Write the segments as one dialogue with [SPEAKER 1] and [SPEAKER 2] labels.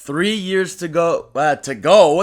[SPEAKER 1] 3 years to go. What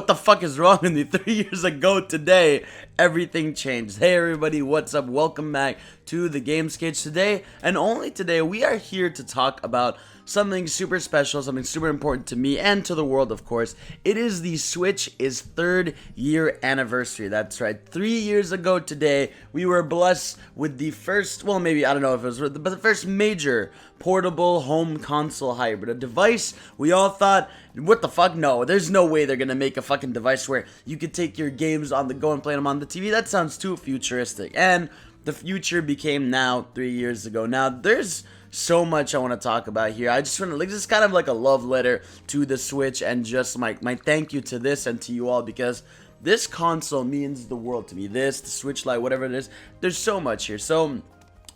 [SPEAKER 1] the fuck is wrong with me? 3 years ago today, everything changed. Hey everybody, what's up? Welcome back to the Games Cage. Today, and only today, we are here to talk about something super special, something super important to me and to the world, of course. It is the Switch's third year anniversary. That's right. 3 years ago today, we were blessed with the first, well, maybe, I don't know if it was, but the first major portable home console hybrid. A device we all thought, what the fuck? No, there's no way they're gonna make a fucking device where you could take your games on the go and play them on the TV. That sounds too futuristic. And the future became now 3 years ago. Now, there's so much I want to talk about here. I just want to, like, this is kind of like a love letter to the Switch and just my thank you to this and to you all, because this console means the world to me. This, the Switch Lite, whatever it is, there's so much here. So,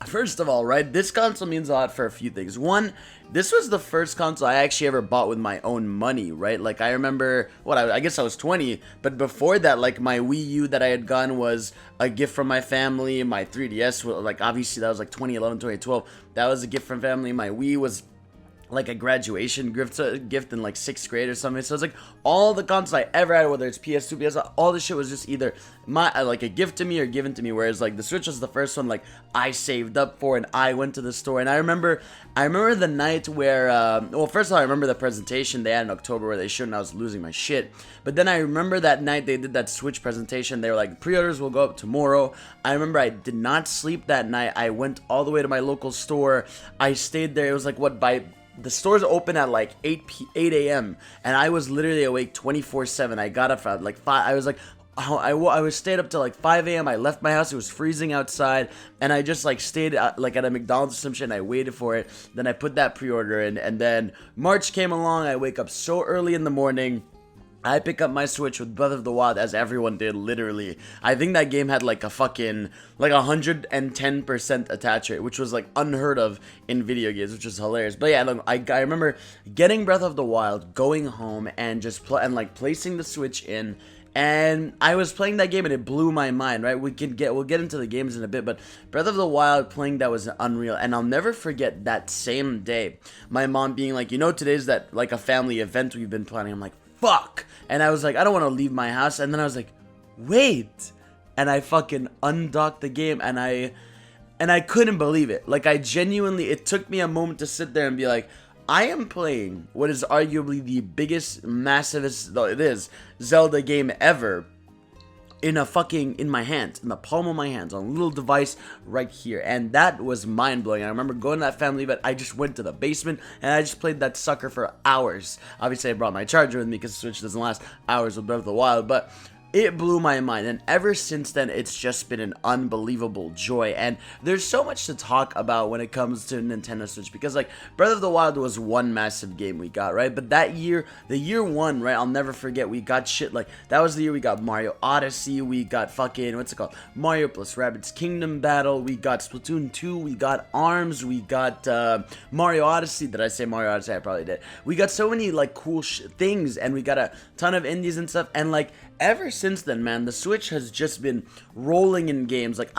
[SPEAKER 1] first of all, right, this console means a lot for a few things. One, this was the first console I actually ever bought with my own money, right? Like, I remember, I guess I was 20, but before that, like, my Wii U that I had gotten was a gift from my family. My 3DS, like, obviously, that was, like, 2011, 2012. That was a gift from family. My Wii was like a graduation gift in like 6th grade or something. So it's like all the consoles I ever had, whether it's PS2, PS1, all this shit was just either like a gift to me or given to me. Whereas like the Switch was the first one like I saved up for and I went to the store. And I remember the night where well, first of all, I remember the presentation they had in October where they showed and I was losing my shit. But then I remember that night they did that Switch presentation. They were like, pre-orders will go up tomorrow. I remember I did not sleep that night. I went all the way to my local store. I stayed there. It was like the stores open at like 8 a.m. and I was literally awake 24/7. I got up at like 5. I was like, I was stayed up till like 5 a.m. I left my house. It was freezing outside, and I just like stayed like at a McDonald's or some shit. And I waited for it. Then I put that pre-order in, and then March came along. I wake up so early in the morning. I pick up my Switch with Breath of the Wild, as everyone did, literally. I think that game had like a fucking, like 110% attach rate, which was like unheard of in video games, which is hilarious. But yeah, look, I remember getting Breath of the Wild, going home, and just placing the Switch in. And I was playing that game and it blew my mind, right? We'll get into the games in a bit, but Breath of the Wild playing that was unreal. And I'll never forget that same day, my mom being like, today's that like a family event we've been planning. I'm like, fuck. And I was like, I don't want to leave my house. And then I was like, wait. And I fucking undocked the game and I couldn't believe it. Like, it took me a moment to sit there and be like, I am playing what is arguably the biggest, massivest, though it is, Zelda game ever in my hands, in the palm of my hands, on a little device right here. And that was mind-blowing. I remember going to that family event. I just went to the basement and I just played that sucker for hours. Obviously, I brought my charger with me because the Switch doesn't last hours with Breath of the Wild, but it blew my mind, and ever since then, it's just been an unbelievable joy. And there's so much to talk about when it comes to Nintendo Switch, because like Breath of the Wild was one massive game we got, right? But that year, the year one, right? I'll never forget. We got shit like that was the year we got Mario Odyssey. We got fucking Mario plus Rabbids Kingdom Battle. We got Splatoon 2. We got ARMS. We got Mario Odyssey. Did I say Mario Odyssey? I probably did. We got so many like cool things, and we got a ton of indies and stuff, and like ever since then, man, the Switch has just been rolling in games. Like,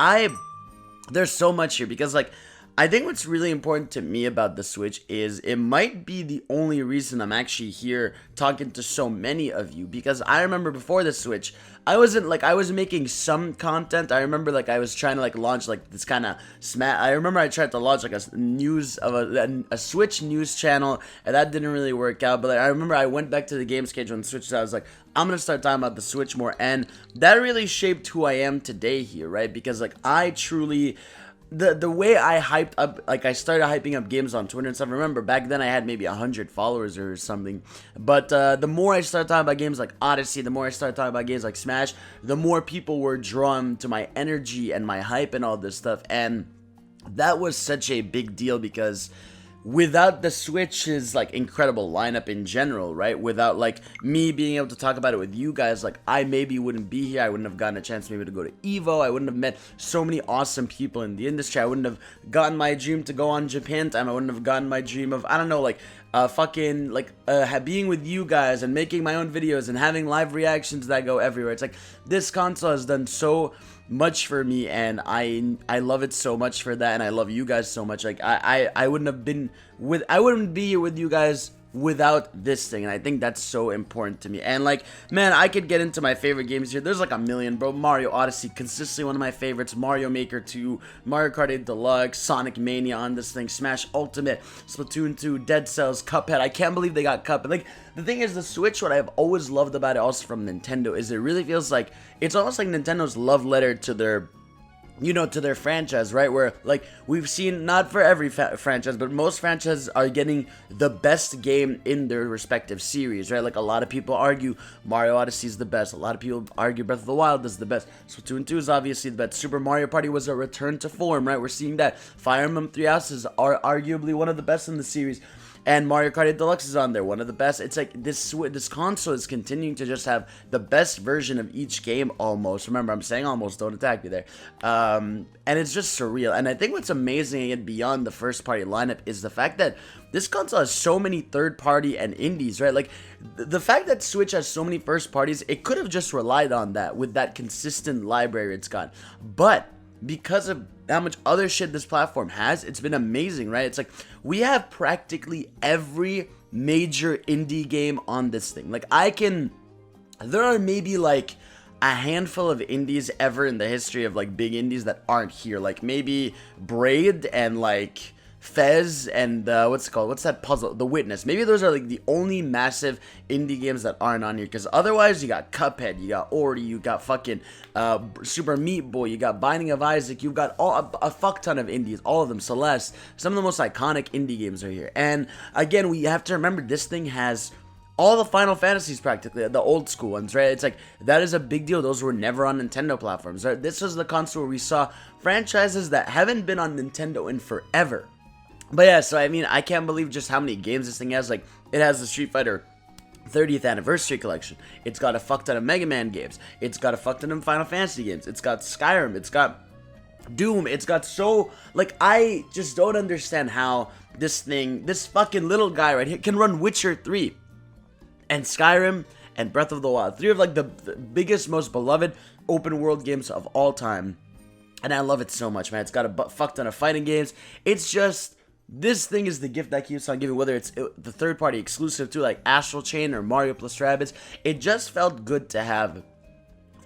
[SPEAKER 1] there's so much here, because, like, I think what's really important to me about the Switch is it might be the only reason I'm actually here talking to so many of you, because I remember before the Switch, I was making some content. I remember, like, I was trying to, like, launch, like, this kind of I remember I tried to launch, like, a Switch news channel, and that didn't really work out. But, like, I remember I went back to the Games Cage on Switch, so I was like, I'm going to start talking about the Switch more, and that really shaped who I am today here, right? Because, like, I truly, the way I hyped up, like, I started hyping up games on Twitter and stuff. Remember, back then I had maybe 100 followers or something, but the more I started talking about games like Odyssey, the more I started talking about games like Smash, the more people were drawn to my energy and my hype and all this stuff, and that was such a big deal, because without the Switch's like incredible lineup in general, right? Without like me being able to talk about it with you guys, like I maybe wouldn't be here. I wouldn't have gotten a chance maybe to go to EVO. I wouldn't have met so many awesome people in the industry. I wouldn't have gotten my dream to go on Japan time. I wouldn't have gotten my dream of, I don't know, like being with you guys and making my own videos and having live reactions that go everywhere. It's like this console has done so much for me, and I love it so much for that, and I love you guys so much. Like I wouldn't be here with you guys without this thing, and I think that's so important to me. And like, man, I could get into my favorite games here. There's like a million, bro. Mario Odyssey, consistently one of my favorites. Mario Maker 2, Mario Kart 8 Deluxe, Sonic Mania on this thing, Smash Ultimate, Splatoon 2, Dead Cells, Cuphead. I can't believe they got Cuphead. Like, the thing is, the Switch, what I've always loved about it also from Nintendo is it really feels like, it's almost like Nintendo's love letter to their, you know, to their franchise, right? Where, like, we've seen, not for every franchise, but most franchises are getting the best game in their respective series, right? Like, a lot of people argue Mario Odyssey is the best. A lot of people argue Breath of the Wild is the best. Splatoon 2 is obviously the best. Super Mario Party was a return to form, right? We're seeing that. Fire Emblem Three Houses are arguably one of the best in the series. And Mario Kart 8 Deluxe is on there, one of the best. It's like this console is continuing to just have the best version of each game almost. Remember, I'm saying almost, don't attack me there. And it's just surreal. And I think what's amazing and beyond the first party lineup is the fact that this console has so many third party and indies, right? Like, the fact that Switch has so many first parties, it could have just relied on that with that consistent library it's got. But because of how much other shit this platform has, it's been amazing, right? It's like, we have practically every major indie game on this thing. Like, there are maybe like a handful of indies ever in the history of like big indies that aren't here. Like maybe Braid and like Fez and what's it called? What's that puzzle? The Witness. Maybe those are like the only massive indie games that aren't on here. Because otherwise, you got Cuphead, you got Ori, you got fucking Super Meat Boy, you got Binding of Isaac, you've got a fuck ton of indies, all of them. Celeste. Some of the most iconic indie games are here. And again, we have to remember this thing has all the Final Fantasies practically, the old school ones, right? It's like, that is a big deal. Those were never on Nintendo platforms, right? This was the console where we saw franchises that haven't been on Nintendo in forever. But yeah, so I mean, I can't believe just how many games this thing has. Like, it has the Street Fighter 30th Anniversary Collection. It's got a fuck ton of Mega Man games. It's got a fuck ton of Final Fantasy games. It's got Skyrim. It's got Doom. It's got so, like, I just don't understand how this thing, this fucking little guy right here can run Witcher 3 and Skyrim and Breath of the Wild. Three of, like, the biggest, most beloved open world games of all time. And I love it so much, man. It's got a fuck ton of fighting games. It's just, this thing is the gift that keeps on giving, whether it's the third-party exclusive to like Astral Chain or Mario plus Rabbids. It just felt good to have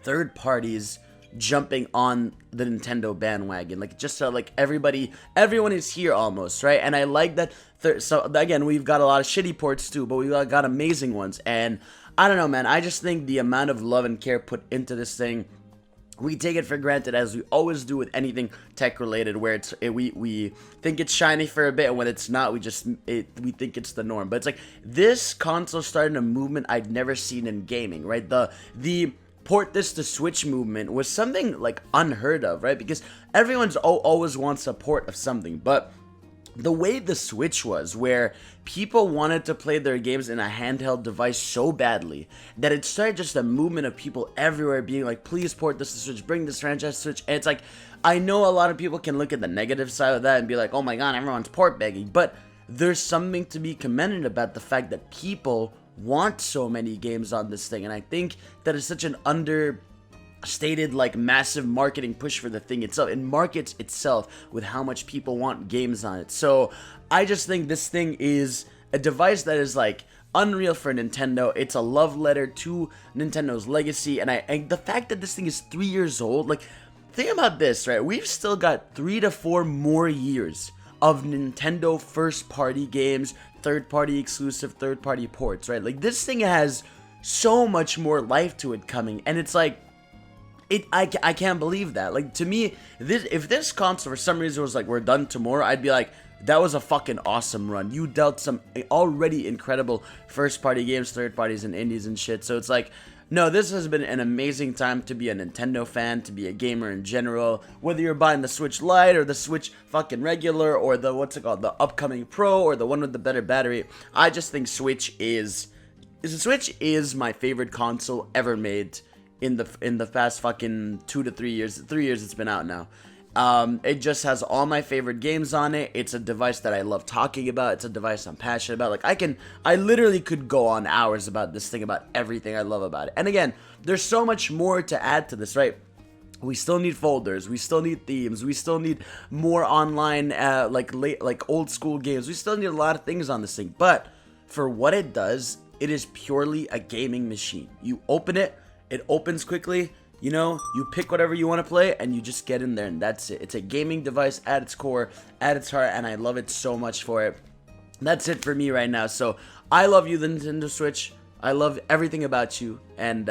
[SPEAKER 1] third parties jumping on the Nintendo bandwagon. Like, just so like everyone is here almost, right? And I like that. So again, we've got a lot of shitty ports too, but we've got amazing ones. And I don't know, man. I just think the amount of love and care put into this thing, we take it for granted, as we always do with anything tech related, where we think it's shiny for a bit, and when it's not, we think it's the norm. But it's like, this console started a movement I'd never seen in gaming, right? The port this to Switch movement was something like unheard of, right? Because everyone's always wants a port of something, but the way the Switch was, where people wanted to play their games in a handheld device so badly that it started just a movement of people everywhere being like, please port this to Switch, bring this franchise to Switch. And it's like, I know a lot of people can look at the negative side of that and be like, oh my god, everyone's port begging, but there's something to be commended about the fact that people want so many games on this thing. And I think that is such an understated, like, massive marketing push for the thing itself. It markets itself with how much people want games on it. So I just think this thing is a device that is like unreal for Nintendo. It's a love letter to Nintendo's legacy. And the fact that this thing is 3 years old, like, think about this, right? We've still got 3 to 4 more years of Nintendo first party games, third party exclusive, third party ports, right? Like, this thing has so much more life to it coming, and it's like, I can't believe that. Like, to me, if this console for some reason was like, we're done tomorrow, I'd be like, that was a fucking awesome run. You dealt some already incredible first party games, third parties, and indies and shit. So it's like, no, this has been an amazing time to be a Nintendo fan, to be a gamer in general. Whether you're buying the Switch Lite or the Switch fucking regular, or the, what's it called, the upcoming Pro, or the one with the better battery, I just think Switch is my favorite console ever made in the past fucking 2 to 3 years. 3 years it's been out now. It just has all my favorite games on it. It's a device that I love talking about. It's a device I'm passionate about. Like, I literally could go on hours about this thing, about everything I love about it. And again, there's so much more to add to this, right? We still need folders. We still need themes. We still need more online, like old school games. We still need a lot of things on this thing. But for what it does, it is purely a gaming machine. You open it, it opens quickly, you know, you pick whatever you want to play, and you just get in there, and that's it. It's a gaming device at its core, at its heart, and I love it so much for it. That's it for me right now. So I love you, the Nintendo Switch. I love everything about you, and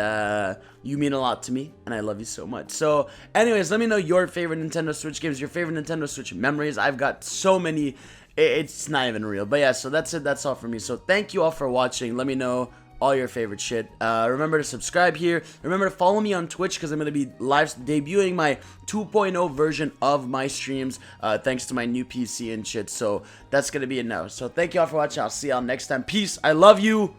[SPEAKER 1] you mean a lot to me, and I love you so much. So anyways, let me know your favorite Nintendo Switch games, your favorite Nintendo Switch memories. I've got so many, it's not even real. But yeah, so that's it. That's all for me. So thank you all for watching. Let me know all your favorite shit. Remember to subscribe here. Remember to follow me on Twitch, because I'm going to be live debuting my 2.0 version of my streams, thanks to my new PC and shit. So that's going to be it now. So thank you all for watching. I'll see y'all next time. Peace. I love you.